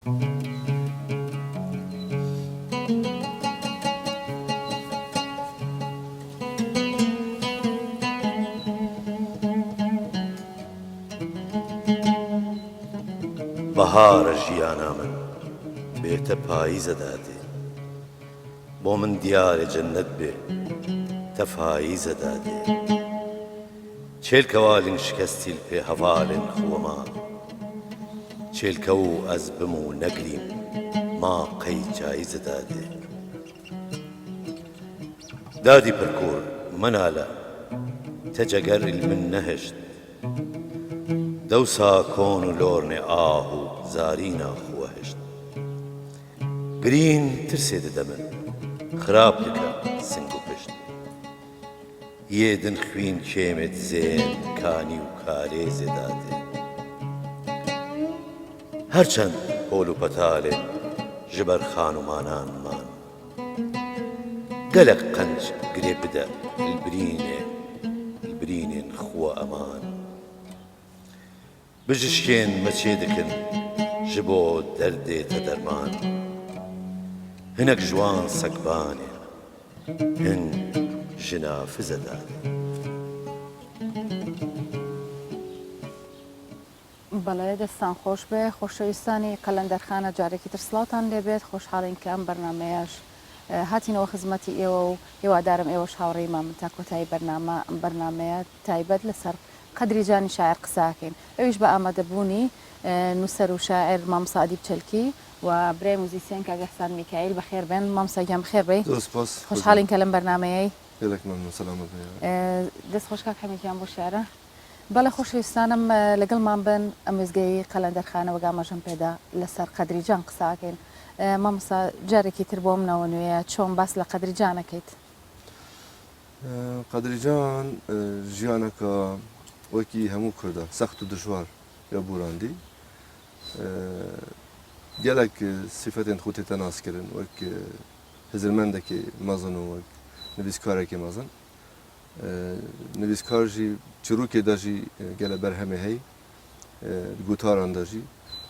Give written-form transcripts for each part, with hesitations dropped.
بەهارە ژیانا من بێتە پاییزە دادێ بۆ من دیارە جەننەت بێ تەفاییزە دادێ چێلکەوالین شکەستیل پێ هەڤالێن خووەما چێلکە و ئەز بم و نەگریم ما قەی جاییزە دادێ دادی پرکوور منالە تەجەگەر من نەهشت دەوسا کۆن و لۆرنێ ئاහ و زارینە خوەهشت گرین ترسێ دەدە من خراپ دکە سنگ و پشت یێدن خوین کێمێت زێن کانی و کارێزێ دادێ هەرچەند هۆل و پەتالێ ji ber xanûmananman gelek qenc girê bide li birînên xwe eman bijişkên me çê dikin ji bo derdê te derman hinek ji wan sekbanê hin ji nafize dadê بەڵێ دەستان خۆش بێ خۆشەویستانی قەلەندەرخانە جارێکی تر سڵاوتان لێبێت خۆشحاڵین کە ئەم بەرنامەیەش هاتینەوە خزمەتی ئێوە و هێوادارم ئێوەش هاوڕێی مامن تا کۆتایی بەرنامەیە تایبەت لەسەر قەدری جانی شاعر قساکەین ئەویش بە ئامادەبوونی نووسەر و شاعر مامۆستا ئەدیب چەلکی و برای موزیسیان کاک ئەحسان میکایل بەخێر بێن مامۆستاگیان بخێر بێ خۆشحاڵین کە لەم بەرنامەیەی دەست خۆش کاک حەمیدیان بۆ شێعرە بەڵێ خۆشەویستانم لەگەڵمان بن ئەم وێزگەی قەلەندەرخانە وەگامەژەم پێدا لەسەر قەدری جان قساکەین مامۆستا جارێکی تر بۆ منەوە نوێیە چۆن باس لە قەدری جانەکەیت قەدری جان ژیانەکە وەکی هەموو کوردە سەخت و دژوار یا بوراندی gelek sifetên xwe tê te naskirin wek hizirmendekê mezin û wek nivîskarekê mezin nivîskar jî çirûkê de jî gele berhemê hey gotaran de jî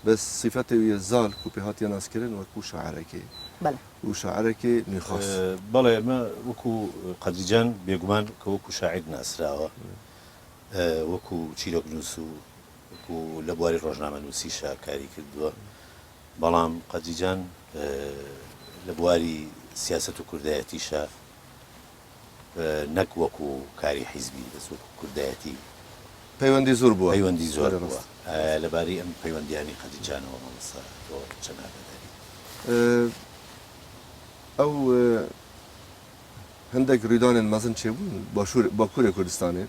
bes sifetê wî ye zal ku pê hatiye naskirin wek û şairekê û şairekê nîxas بەڵێ ئێمە وەکو قەدریجان بێگومان کە وەکو شاعیر ناسراوە وەکو چیرۆکنووس و وەکو لە بواری ڕۆژنامە نووسیشە کاری کردووە بەڵام قەدریجان لە بواری سیاست و کوردایەتیشە نەک وەکو کاری حیزبی بەس وەکو کوردایەتی پەیوەندی زۆر بووە پەیوەندی زۆر بووە لەبارەی ئەم پەیوەندیانی قەدریجانەوە مامۆستا تۆ چەند ئاگاداری ئەو هەندێک ڕیدانên mezin çêbûn Bakurê Kurdistanê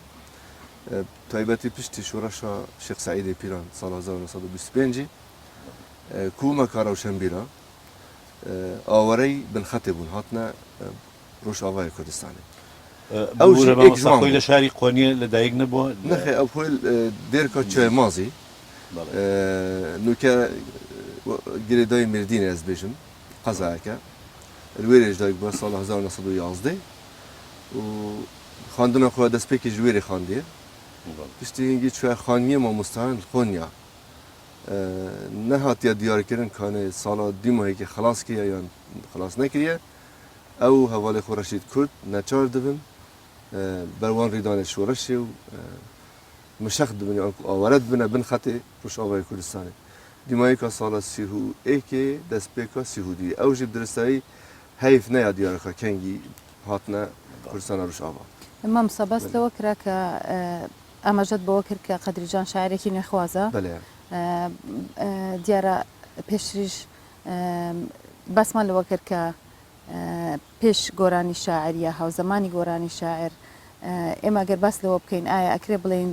taybetî piştî şoreşa Şêx Seîdê Pîran sala 1925 ku mekara Şembîra awerey binxetê bûn hatine Rojavayê Kurdistanê ئەو خۆی لە شاری قۆنیە لەدایک نەبووە نەخێ ئەو خۆی دێرکە چێمازی نوکە گرێدای مردینە ez bêjim qezayeke li wêrê ji dayîk bûye sala 1911 û xandina xwe destpêkê ji wêrê xandiye piştî hingî çûye xaniyê mamosteyan li Konya nehatiye diyarkirin kanê sala dî mahekê xelas kiriye yan xelas nekiriye ew hevalê xwe Reşîd Kurd neçar dibin berwan rîdanê şoreşê û mişex dibin yan ku aware dibine bin xetê Rojavayê Kurdistanê dîmayîka sala sîh û êkê destpêka sîh û duyê ew jî bi diristayî heyv neya diyareka kengî hatine Kurdistana Rojava مامۆستا باس لەوە کرا کە ئاماژەت بەوە کرد کە قەدریجان شاعرێکی نێخوازە دیارە پێشریش باسمان لەوە کرد کە پێش گۆرانی شاعریە هاوزەمانی گۆرانی شاعر ئێمە گەر باس لەوە بکەین ئایا ئەکرێ بڵێن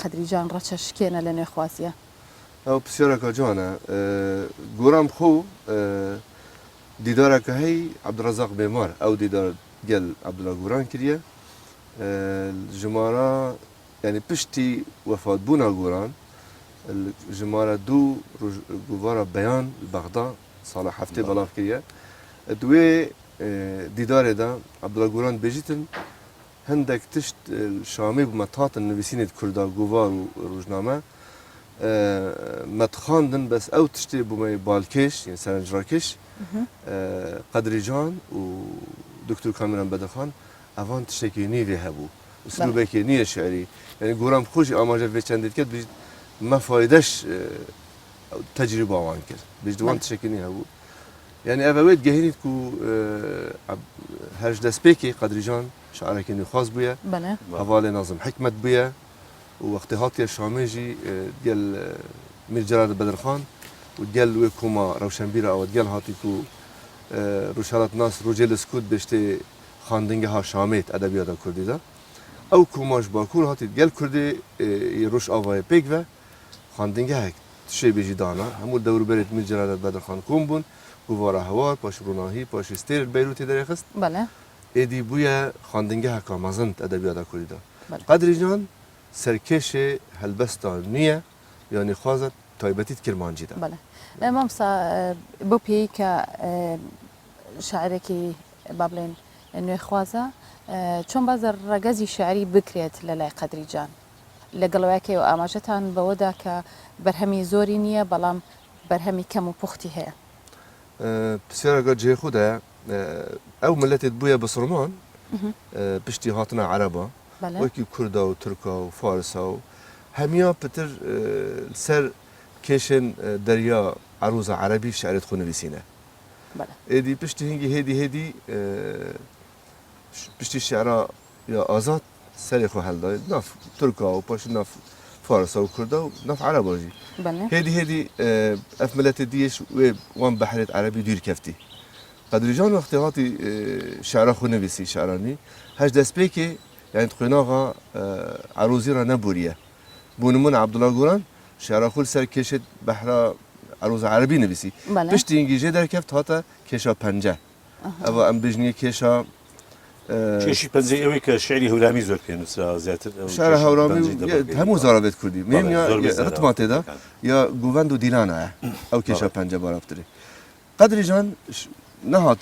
قەدریجان ڕەچە شکێنە لە نوێخوازیە ئەو پرسیارەکە جوانە گۆرام خۆ دیدارەکە هەی عەبدوڕەزاق بێمار ئەو دیدار gel Abdullah Guran kiriye jimara yani piştî wefatbûna Guran jimara dû guvara beyan li Bexda sala heftê belav kiriye duê dîdarê de Abdullah Guran bêjîtin hindek tişt Şamê bû me tatin nivîsînê Kurda guvar û rojname متخاندن بس او تشتي بومي بالكش يعني سرنجراكش قدري جان ودكتور كاميران بدرخان اوان تشتكي نيفي هبو اسلوبك نيه شعري يعني قرام خوشي اماجه في چندت كد ما فايدش تجربه وان كر بجدوان تشتكي نيه هبو يعني اويت جهينيت كو هرج دسبيكي قدري جان شعرك انه خاص بيا بله حوالي ناظم حكمت بيا ووقت هاتي الشامجي ديال مير جلال بدرخان وديال ويكوما روشنبيرا او ديال هاتي كو روشالات ناس روجيل سكوت بشتي خاندنگها شاميت ادبيات كردي دا او كوماش باكور هاتي ديال كردي روش اوای بيك و خاندنگها شي بيجي دانا همو دور بريت مير جلال بدرخان كومبون گوارا هوار باش روناهي باش ستير بيروتي درخست بله ادي بويا خاندنگها كامازنت ادبيات كردي دا بله. قدري جان سرکش هلبستا نیه یعنی خوازت تایبتیت کرمانجی ده بله مامسا بوبي ك شاعركي بابلين انه خوازه چون باز رگزی شعری بکرێت لەلای قەدری جان لە گەڵەوەیەکی و ئاماژەتان بەوەدا کە بەرهەمی زۆری نییە بەڵام بەرهەمی کەم و پوختی هەیە پرسیارەکە جێ خودە ئەو ملەتێت بووە بسڕمان پشتی هاتنە عەرەبە وەکی کووردا و تورکا و فارسا و هەمیا پتر سەر کێشن دەریا عروزە عەرەبی شعرێت خۆ نویسینە ئێدی پشتی هنگی هێدی پشتی شعرا یا ئازاد سەری خۆ هەڵدای ناف تورکا و پاش ناف فارسا و کووردا و ناف عەرەباژی هێدی ئەف ملەتێ دیش وێ وان بەحرێت عەرەبی دوور کەفتی قەدری جان وەختی هاتی شعرا خۆ نویسی شعرانی هەش دەستپێکێ يعني تقيناها عروزي را نبوريه بونمون عبد الله جوران شعر خول سر كشت بحرا عروز عربي نبيسي بشتي انجيجي در كفت هاتا كشا پنجه او ام بجنيه كشا كشي پنجه اوي كشعري هورامي زور بينوسرا زياتر شعر هورامي همو زارابت كردي مهم يا رتمات دا يا گووند و ديلانا او كشا پنجه بارافتري قدري جان نهات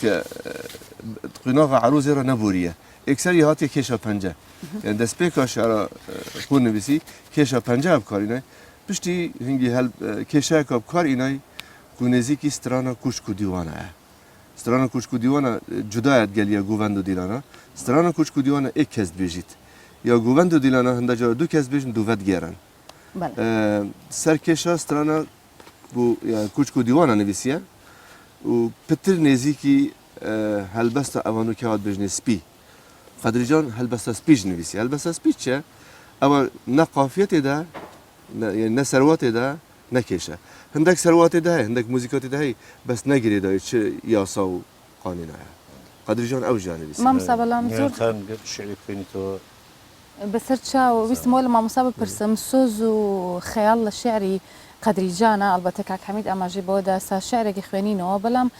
تقيناها عروزي را نبوريه اکثری هاتی کشا پنجه یعنی دست پیکا شعر خون نویسی کشا پنجه بکار اینای پشتی هنگی هل کشا که بکار اینای کنزی کی سترانا کوشکو دیوانه سترانا کوشکو دیوانه جدایت گلیا گووند و دیلانا سترانا کوشکو دیوانه یک کس بیجید یا گووند و دیلانا هنده جا دو کس بیجن دو ود گیرن سر کشا سترانا بو یعنی کوشکو دیوانه نویسیه و پتر نزیکی هلبست اوانو که هات بجنه سپی قدری جان هلبستا سپیج نویسی هلبستا سپیج چه؟ اما نه قافیت ده یعنی نه ثروت ده نه کشه هندک ثروت ده هندک موزیکات ده بس نگیری ده چه یاسا و قانون ها قدری جان اوج نویسی ما مسابلام زور خان شعری بخوینی تو بسرچا و ویسمول ما مسابل پرسم سوز و خیال شعری قدری جان البته که حمید اماجی بوده سا شعری که خوینینو بلام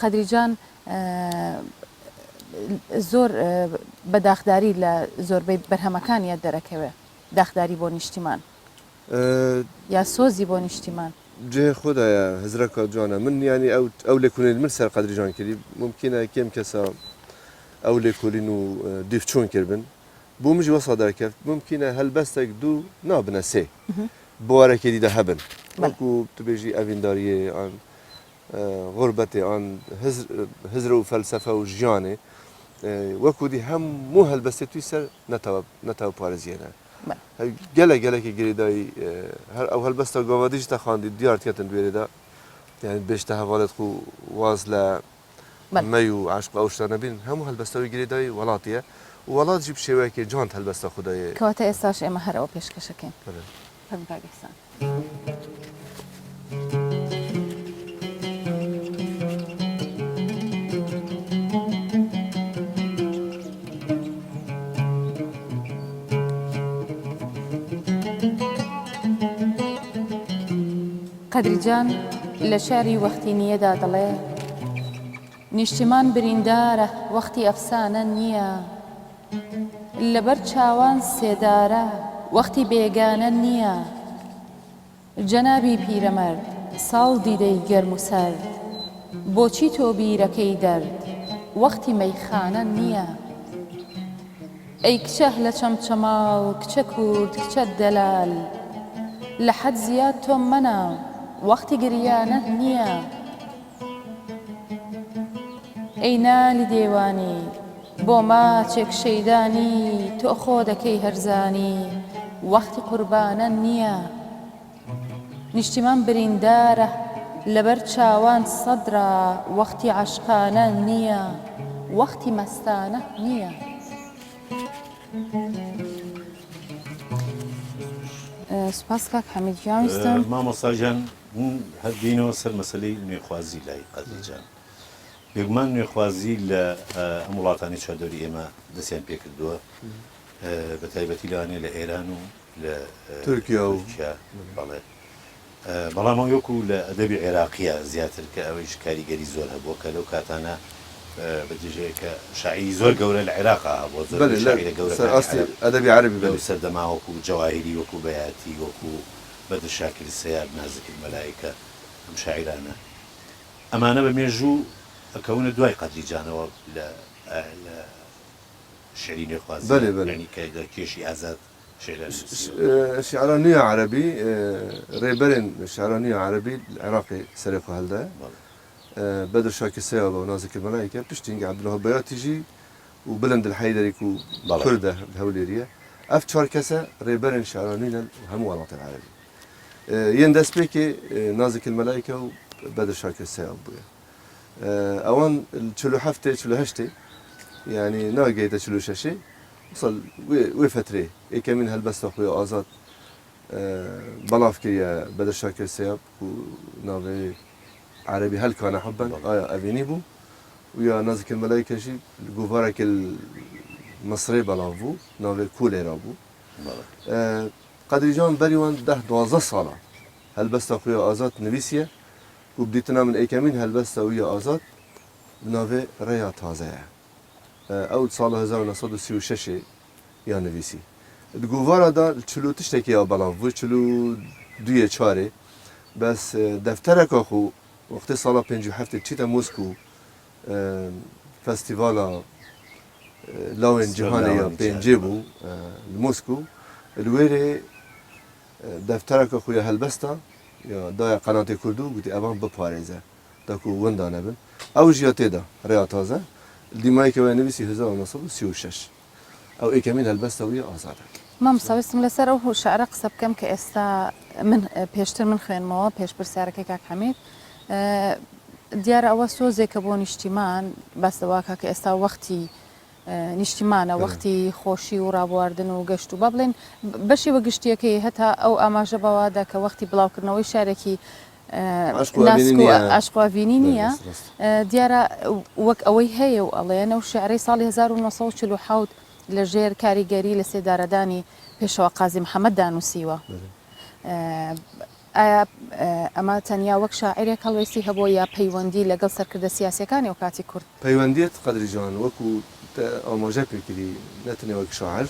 قدری جان زۆر بەداخداری لە زۆربەی بەرهەمەکانیە دەرەکەوێ داخداری بۆ نیشتیمان یا سۆزی بۆ نیشتیمان جێ خۆدایە هزرەکە جوانە من ینی ئەو لێکولێن من سەر قەدری جان کردی ممکنە کێم کەسە ئەو لێکولین و دیف چۆن کردبن بۆ مژی وەسا دەرکەوت ممکنە هەلبەستێک دوو نابنە سێ بۆوارەکێ دیدە هەبن وەکو تبێژی ئەڤینداریێ ئان غربەتێ ئان هزر و فەلسەفە و ژیانێ وەکو دی هەموو هەلبەستێ توی سەر نەتاو پارێزیێنە gelekî girêdayî her ew helbesta gavadî jî te xandî diyar diketin duêrê de yani bêj te hevalet xwe waz li mey û eşq ew şita nebîn hemû helbesta wî girêdayî welatî ye û welat jî bi şêweyekê can helbesta Xwedayê کەواتە ئێستاش ئێمە هەر ئەو پێشکەشەکەین فەرموو کاک ئێحسان قەدری جان لە شاری وەختینیەدا دەڵێ نیشتیمان بریندارە وەختی ئەفسانە نییە لەبەر چاوان سێدارە وەختی بێگانە نییە جەنابی پیرەمەرد ساڵ دیدەی گەرم و سەرد بۆچی تۆ بیرەکەی دەرد وەختی مەیخانە نییە ئەی کچە لە چەمچەماڵ کچە کورد کچە دەلال لە حەد زیاد تۆم مەنە وەختی گریانە نییە ئەی نالی دێوانی بۆ ماچێک شەیدانی تۆ خۆ دەکەی هەرزانی وەختی قوربانە نییە نیشتیمان بریندارە لەبەر چاوان سەدرا وەختی عاشقانە نییە وەختی مەستانە نییە سوپاس کاک حەمید گیان ویستم مامۆستاژیان هەردینەوە سەر مەسلەی نوێخوازی لای قەدریجان بێگومان نوێخوازی لە ئەم وڵاتانی چوادەوری ئێمە دەستیان پێ کردووە بە تایبەتی لەوانەیە لە ئێران و لە تورکیا و بەڵێ بەڵام وەکو لە ئەدەبی عێراقیە زیاتر کە ئەوەیش کاریگەری زۆر هەبووە کە لەو کاتانە بەجێژەیە کە شاعیری زۆر گەورە لە عێراقا بۆ زۆر شاعیرە گەورە ئەدەبی عەرەبی لەو سەردەما وەکو جەواهیری وەکو بەیاتی وەکو بەدر شاکر سەیاد نازک المەلایکە ئەم شاعیرانە ئەمانە بە مێژوو ئەکەونە دوای قەدریجانەوە لە شعری نوێخوازی یعنی کە کێشی ئازاد شعرانية عربي ريبرين شعرانية عربي العراقي سريق هالدا بدر شاكر سيابا ونازك الملائكة بتشتينج عبد الله بياتيجي وبلند الحيدري كردة الهوليرية اف شاركسة ريبرين شعرانية هم ولاط العربي يندس بيكي نازك الملائكة وبدر شاكر سيابا اوان تشلو حفتي تشلو هشتي يعني ناقيته تشلو شاشي وصل وفترة كمين هالبس أخويا آزاد بلاف كيا بدر شاكر سياب ونافي عربي هل كان حبا أبيني بو ويا نازك الملائكة شي الجوفارك المصري بلافو نافي كولي رابو قدريجان بريوان 12 صالة هالبس أخويا آزاد نبيسية وبديتنا من كمين هالبس ويا آزاد بنافي ريا تازه اول سال 1936 یا نویسی الگووارا دا چلو تشتکی یا بلاو چلو دوی چاره بس دفتر که خو وقتی سال 57 چیتا مسکو فستیوالا لاون جهان یا پنجه بو مسکو الویره دفتر که خو یا هلبستا یا دای قنات کردو گوتی اوان بپارزه دا کو وندانه بن او جیاته دا ریاضه دیمایی که نویسی 1936 او كمين هالبستوية آزادة مام سويستم لسر أو شعر قصب كم كأستا من بيشتر من خين موا بيش برسارك كاك حميد ديار أو سوزي كبون اجتماع بس دواكا كأستا وقتي نشتمانا وقتی خوشی و رابواردن و گشت و بابلین بشی و گشتیه که حتی او آماجه بواده که وقتی بلاو کردنەوەی شارێکی عشق و ئەڤینی نییە دیارە وەک ئەوەی هەیە و ئەڵێنە و شعرەی ساڵی 1940 لەژێر کاریگەری لە سێدارەدانی پێشەوە قازی محەممەد دانووسیوە ئایا ئەمە تەنیا وەک شاعرێک هەڵوێستی هەبوو یا پەیوەندی لەگەڵ سەرکردە سیاسەکانی و کاتی کورد پەیوەندیت قەدریجان وەکو ئاماژە پێکردی نەتەنێ وەک شاعر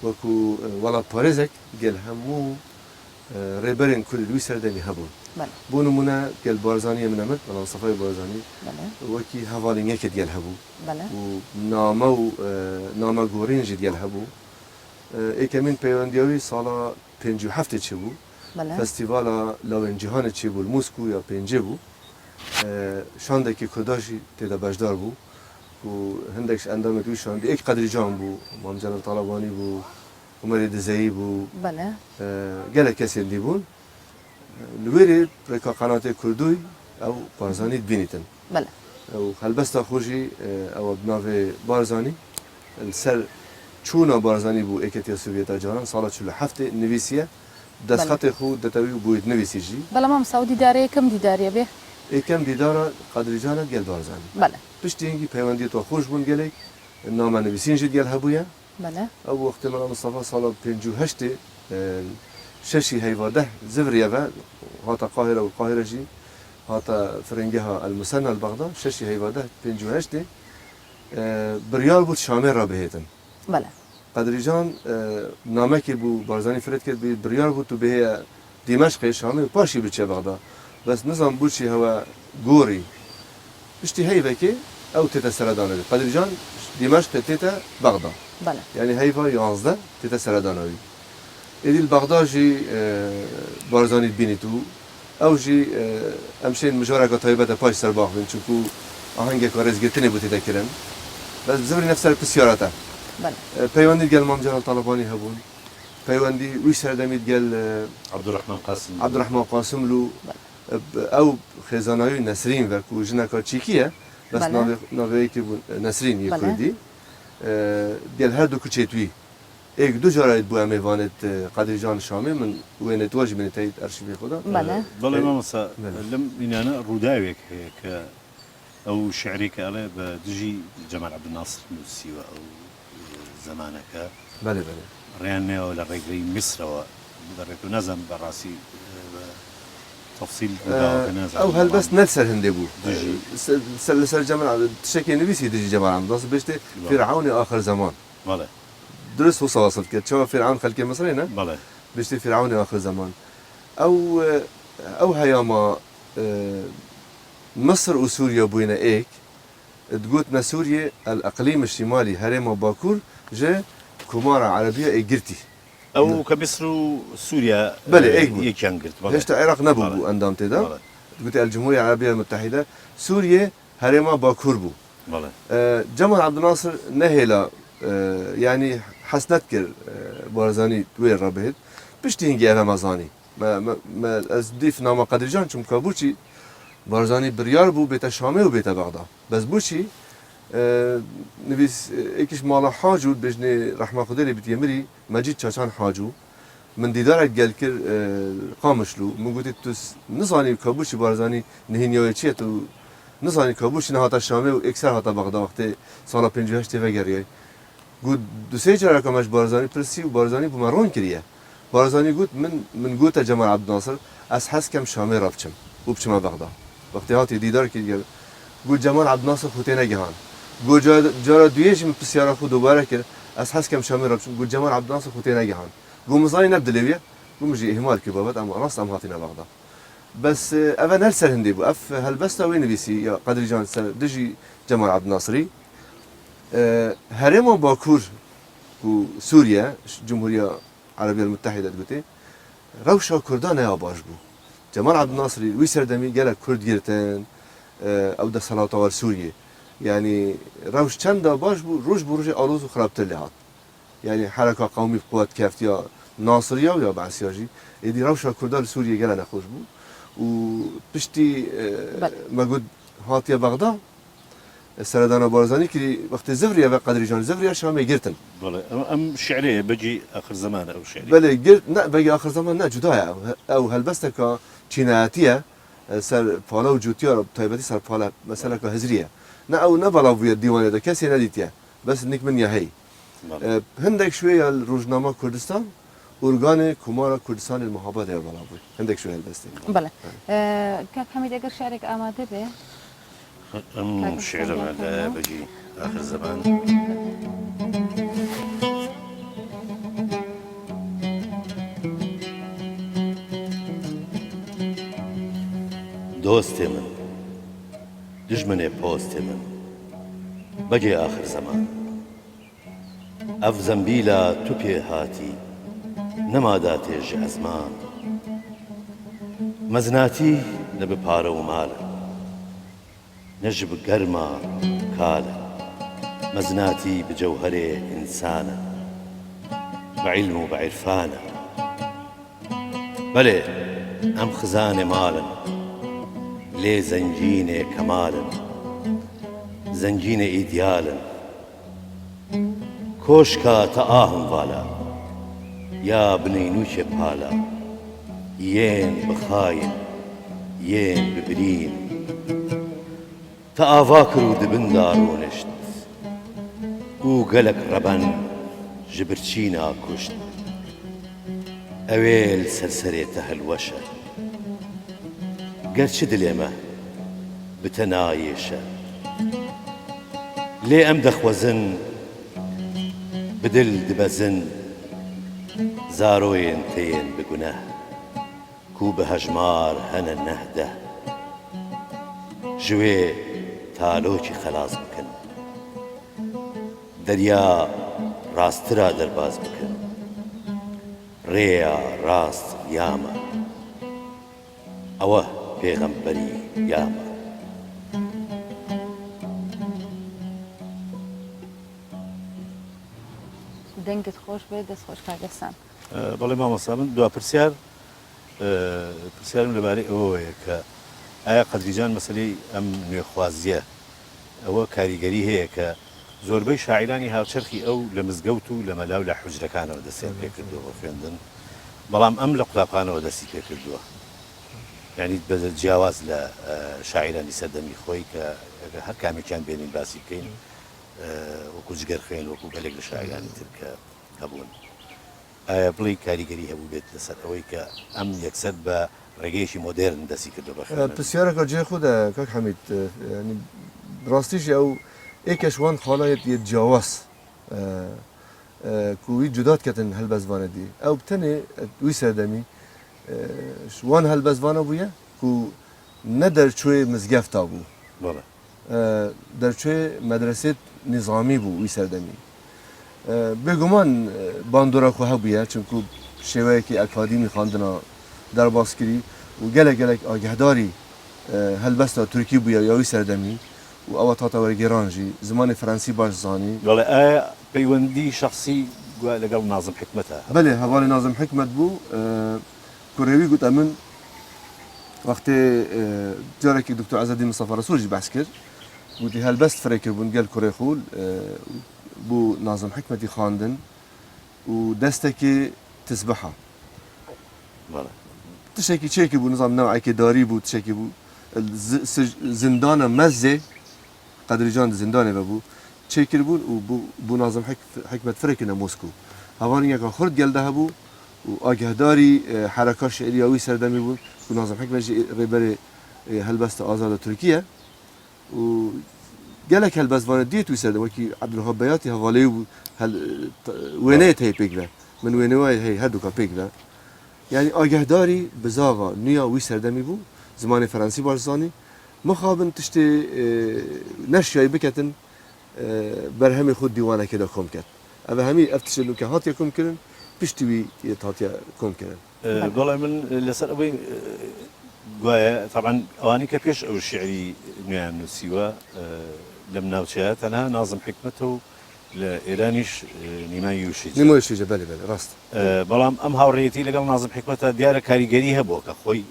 وەکو وڵات پارێزێک گەل هەموو ڕێبەرێن کوردی سەردەمی هەبوون بۆ نمونە گەل بارزانیە منەمت بەڵام سەفای بارزانی وەکی هەواڵینگەکت گەل هەبوو و نامە گۆڕینژی گەل هەبوو ئێکەمین پەیوەندیەوەی ساڵە 57 چی بوو فستیڤالە لاوێنجیهانە چی بوو موسکو یا پێنجێ بوو شاندێکی کورداشی تێدا بەشدار بوو و هەندێکش ئەندامێکی شاندی ئێک قەدریجان بوو مامجەلال تاڵەبانی بوو عومەری دزەیی بوو gelek kesên dîbûn li wêrê rêka qenatê Kurdûy ew barzanî dibînîtin ew helbesta xwe jî ew bi navê barzanî li ser çûna barzanî bû êketiya Sovyeta caran sala 47 nivîsiye destxetê xwe detewî bûyê dinivîsî jî بەڵام ئەم دîدارەیە کەم دیداریە bê êkem dîdara qedrîcanet gel barzanî piştî hingî peywendiyê xwe xweş bûn gelek namenivîsîn jî gel hebûye ew wextê me Mustafa sala 58 ششي هيفاده زفريفا هاتا قاهرة والقاهرة جي هاتا فرنجها المسنى البغداد ششي هيفاده بينجو هشتي بريال بود شامل را بهيتن بله قدريجان نامكي بو بارزاني فرد كد بريال بود تو به دمشق شامل باشي بتشي بغداد بس نظام بوشي هو غوري اشتي هيفاكي او تيتا سردانوي قدريجان دمشق تيتا بغداد بله يعني هيفا 11 تيتا سردانوي إذا البغداد جي بارزاني بينيتو أو جي أمشين مجارة طيبة باش سرباح بنشوفو آهنگ كارز جتني بتذكرن بس بزمري نفس البسيارته بله پیوندی گل مامجان طالبانی هبون پیوندی وی سردمید گل عبد الرحمن قاسم لو او خزانایی نسرین و کو جنکا چیکیه بس ناوی که نسرین یکردی گل هر دو کوچیتوی ایک دو جارید بو امیوانت قدر جان شامی من وینت واجب من تایید ارشیوی خدا بله ما مثلا لم يعني روداويك هيك او شعري كاله بدجي جمال عبد الناصر نوسي او زمانك بله بله ريان ولا ريغري مصر ودرك نزم براسي تفصيل او هل بس نلسر هندي بو سر جمال تشكي نبيسي دجي جمال عبد الناصر بيشتي فرعون اخر زمان بله درس وصواصل كده شو فرعون خلق مصري نه بله بيشتي فرعون اخر زمان او هياما مصر وسوريا بوينا ايك تقولنا سوريا الاقليم الشمالي هرم باكور جا كمارة عربية ايجرتي او كمصر وسوريا بله ايك كان قلت هشت العراق نبو اندام تدا قلت الجمهورية العربية المتحدة سوريا هرم باكور بو بله جمال عبد الناصر نهلا يعني حسنتكر بارزاني توير ربهد بشتينجي انا مزاني ما ازديف نام قدر جان چون كابوشي بارزاني بريار بو بيت شامي وبيت بغداد بس بوشي نبيس ايكش مالا حاجو بجني رحمه خدا اللي بتيمري مجيد شاشان حاجو من ديدار قال كر قامشلو من قلت تس نزاني كابوشي بارزاني نهينيا تو نزاني كابوشي نهاتا شامي واكثر هاتا بغداد وقت سال 58 تفجري قلت دو سه جرا كمش بارزاني برسي وبارزاني بمرون كريه بارزاني قلت من قلت جمال عبد الناصر اس حس كم شامي رابچم وبچما بغداد وقتی هاتی دیدار کرد گفت جمال عبد الناصر خوتینه گهان گفت جارا دویش من بسیار خود دوباره کرد از حس کم شامی رابشم گفت جمال عبد الناصر خوتینه گهان گفت مزانی نبدلیه گفت مجی اهمال کی بابت اما راست ام هاتینا بغداد بس اول نلسر هندی بو اف هل بس تا وين بيسي يا قدر جان سر دجي جمال عبد الناصري هرم باكور سوريا الجمهورية العربية المتحدة قلتي روشا كردان يا باش بو جمال عبد الناصر وي سردمي قال كرد جيرتن او ده صلاة سوريا يعني روش چند باش بو روج آلوز وخرابت اللي هات يعني حركة قومي بقوات كافتيا ناصرية ويا بعسياجي يدي روشا كردان سوريا قال نخوش بو وبشتي ما قد هاتيا بغداد سردانا بارزاني كي وقت زفريا بقدر جان زفريا شامي جيرتن بله ام شعريه بجي اخر زمان او شعريه بله جيرت لا بجي اخر زمان لا جدايا او هلبستك چینایتیه سر پالا و جوتیا طایبتی سر پالا مثلا که هزریه نه او نه بالا وی دیوانه ده کسی ندیتیه بس نیک من یهی هندک شویه روزنامه کردستان ارگان کمار کردستان المحابه ده بالا بود هندک شویه البسته بله که حمید اگر شعرك آماده به شعر بعد بجي اخر زمان دوست من دجمن پوست من بجي آخر زمان اف زنبيلا تو پی هاتی نما داتێژ ئەزمان مەزناتی نە بە پارە و مالە نەژ بە گەرما کالە مەزناتی بە جەوهەرێ ئینسانە بە عیلم و بە عیرفانە بەڵێ ئەم خزانێ ماڵن لێ زەنگینێ کەمالن زەنگینێ ئیدیالن کۆشکە تە ئاهم والا یا بنینوچێ پالا یێن بخاین یێن ببرین تا ئاوا کرد و دبندا ڕۆنشت و گەلک ڕەبەن ji birçî nakuşt Ewêl serserê te helweşe Gerçi dilê me bi te nayêşe Lê em dixwezin bi dil dibezin Zaroyên tên bi guneh ku bi hejmar hene nehde Ji wê talokî xelas bikin Derya rastira derbaz bikin ڕێیا ڕاست یامە ئەوە پێغەمبەری یامە. دەنگت خۆش بێت دەست خۆش کاگەسان. بەڵێ مامۆستا من دوا پرسیارم لەبارەی ئەوەیە کە ئایا قەدریجان مەسەلەی ئەم نوێخوازیە ئەوە کاریگەری هەیە کە زۆربەی شاعیرانی هاوچەرخی ئەو لە مزگەوت و لە مەلاو لە حوجرەکانەوە دەستیان پێ کردووە بۆ خوێندن، بەڵام ئەم لە قوتابخانەوە دەستی پێ کردووە، یعنی بە جیاواز لە شاعیرانی سەردەمی خۆی کە هەر کامێکیان بێنین باسی بکەین وەکو جگەر خوێن وەکو گەلێک لە شاعیرانی تر کە هەبوون. ئایا بڵێ کاریگەری هەبوو بێت لەسەر ئەوەی کە ئەم یەکسەر بە ڕێگەیەکی مۆدێرن دەستی کردو بە خوێندن؟ پرسیارێکە جێ خودە کاک حەمید، ینی ڕاستیشی ئەو ئێکەش وان خاڵایەت یە جیاواز کوی جودات کەتن هەلبەزوانە دی ئەو بتەنێ وی سەردەمی وان هەلبەزوانە بووە کو نە دەرچوێ مزگەفتا بوو، دەرچوێ مەدرسێت نظامی بوو وی سەردەمی. بێگومان باندۆرەخوا هەبووە چونکو شێوەیەکی ئەکادیمی خواندنە دەرباس کردی و gelek ئاگەهداری هەلبەستا تورکی بووە یاوی سەردەمی و ئەوە تاتەوەرگێران ژی زمانی فەرەنسی باش زانی. بەڵێ ئایا پەیوەندی شخصی لەگەڵ نازم حکمەتە؟ بەێ هەواڵی نازم حکمت بوو کوڕێوی گوتە من وەختێ جارێکی دکتۆر عەزەدین مستەفا ڕەسوولش بەحس کرد گوتی هەلبەست فڕێکردبوون گەل کوڕێ خول بوو نازم حکمەتی خواندن و دەستێکی تسبەحە تشتێکی چێکی بوو نظام نەوعێکی داری بوو تشێکی بوو زندانە مەزێ قەدریجان زندانێ بەبوو چێکرد بوون و بوو نازم حکمەت فرێکردنە مۆسکۆ هەوانیەکە خورد گەلدە هەبوو و ئاگەهداری حرەکە شعریاوی سەردەمی بوون و نازم حکمەتی ڕێبەرێ هەلبەستە ئازادە تورکیە و gelek helbezvanê dît wî serdem wekî Ebdulwehab Beyatî hevaleyê bû wêneyê tê pêk ve min wêne wayê hey her duka pêk ve yani agehdarî bi zava nûya wî serdemî bû zimanê Ferensî baş zanî mixabin tiştê neşyayê biketin berhemê xwe dîwanekê de kom ket ev hemî ev tişelûke hatiye kom kirin piştî wî hatiye kom kirin. بەڵێ من لەسەر ئەوەی گوایە طبعا ئەوانی کە پێش ئەو شعری نوێیان نووسیوە لەم ناوچەیە تەنها نازم حکمەتە و لە ئێرانیش نیمای یوشیجە بەێ ڕاست بەڵام ئەم هاوڕێتی لەگەڵ نازم حکمەتە دیارە کاریگەری هەبووە کە خۆی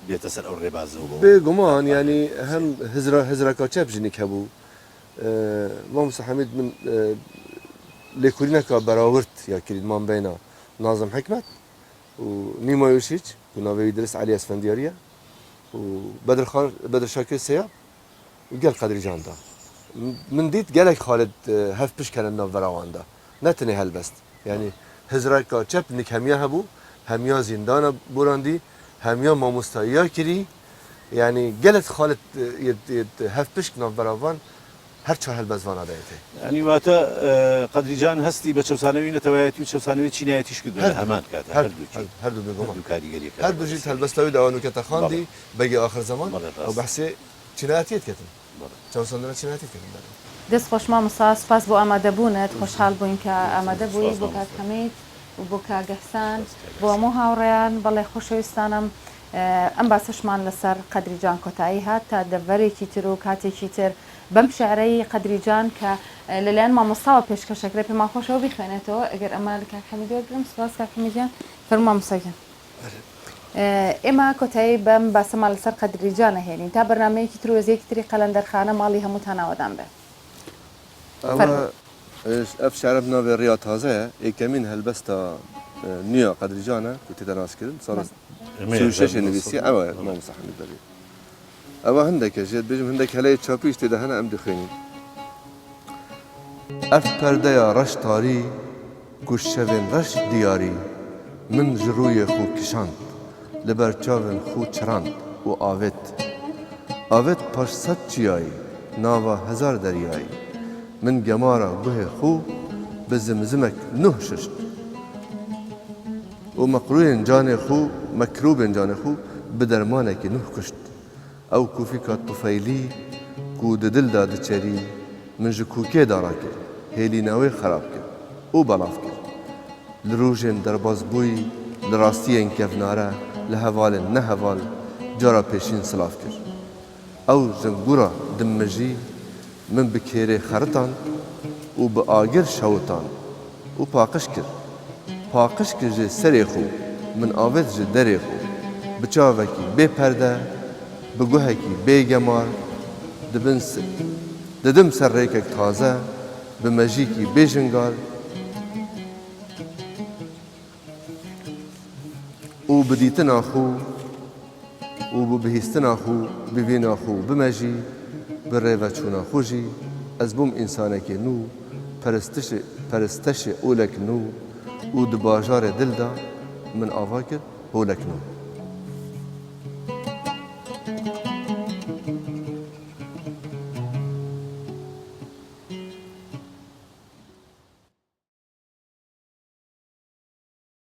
بێتە سەر ئەو ڕێبازەوە بێگومان ینی هەم هزرەکە چە بژنێک هەبوو مامۆستا حەمید من لێکۆرینەکە بەراورد یاکردمان بینە نازم حکمەت و نیمای یوشیج و ناوی درس علی اسفندیاریه و بدر شاکر سیاب و گل قدریجان دا من دید گلک خالد هف پش کردن ناو براوان دا نتنه هلبست یعنی هزرکا چپ نک همیا هبو همیا زندان براندی همیا ماموستایی کری یعنی گلت خالد هف پش ناو براوان هر چه هەلبەزوانە دەێتێ ئەنی واتە قەدریجان هەستی بە چەسانەوی نەتەوایەتی و چەسانەوەی چینایەتیش کردو لە هەمان کات هەردوو کاریگەری هەردووژیت هەلبەستاوی داوانوکەتە خاندی بەگی آخر زمان ئەو بەحسێ چینایەتیت کردن چەساندنە چینایەتی کردن دەست خۆش مامۆستا سپاس بۆ ئامادەبوونت خۆشحاڵ بووین کە ئامادە بووی بۆ کاک حەمید و بۆ کاگەحسان بۆ هەموو هاوڕێیان بەڵێ خۆشەویستانم ئەم باسەشمان لەسەر قەدریجان کۆتایی هات تا دەڤەرێکی تر و کاتێکی تر بەم شعرەی قەدریجان کە لەلایەن مامۆستاوە پێشکەشەکرێ پێمان خۆشەوە بیخوێنێتەوە ئەگەر ئەمە لە کاک حەمیدەوە بگرم سپاس کاک حەمیدیان فەرموو مامۆستاگیان ئێمە کۆتایی بەم باسەمان لەسەر قەدریجانە هێنین تا بەرنامەیەکی تر وەزیەکی تری قەلەندەرخانە ماڵی هەمووتان ئاوادان بێت ئەف شعرە بناوێ ڕیا تازەیە یەکەمین هەلبەستە نییە قەدریجانە کو تێدا ناسکردن ساڵ 36 نویسی ئەوە مامۆستا حەمید بەبێ ئەوە هەندێکە ژێت بێژم هەندێک هەلەیە چاپیش تێدا هەنە ئەم دخوێنین ئەف پەردەیە ڕەش تاری کو شەوێن ڕەش دیاری من ji rûyê xwe kişand li ber çavên xwe çirand û avêt avêt paş sed çiyayî nava hezar deryayî min gemara guhê xwe bi zimzimek nuh şişt û meqrûyên canê xwe mekrûbên canê xwe bi dermanekî nuh kuşt ew kufîka tufeylî ku di dil da diçerî min ji kûkê dara kir hêlîna wê xerab kir û belav kir لروجين درباز بوي لراستيين كفنارا لهوال نهوال جارا پیشین سلاف کر او جنگورا دمجی من بکیره خرطان و به آگر شوتان و پاقش کر جه سری خو من آوید جه دری خو بچاوکی بی پرده بگوهکی بی گمار ددم سر ریکک تازه بمجیکی بی جنگال و بدیتنا خو و بهستنا خو ببینا خو بمجی بره چونا خوجی از بوم انسانه که نو پرستش اولک نو و دباجار دل دا من آوا کرد هولک نو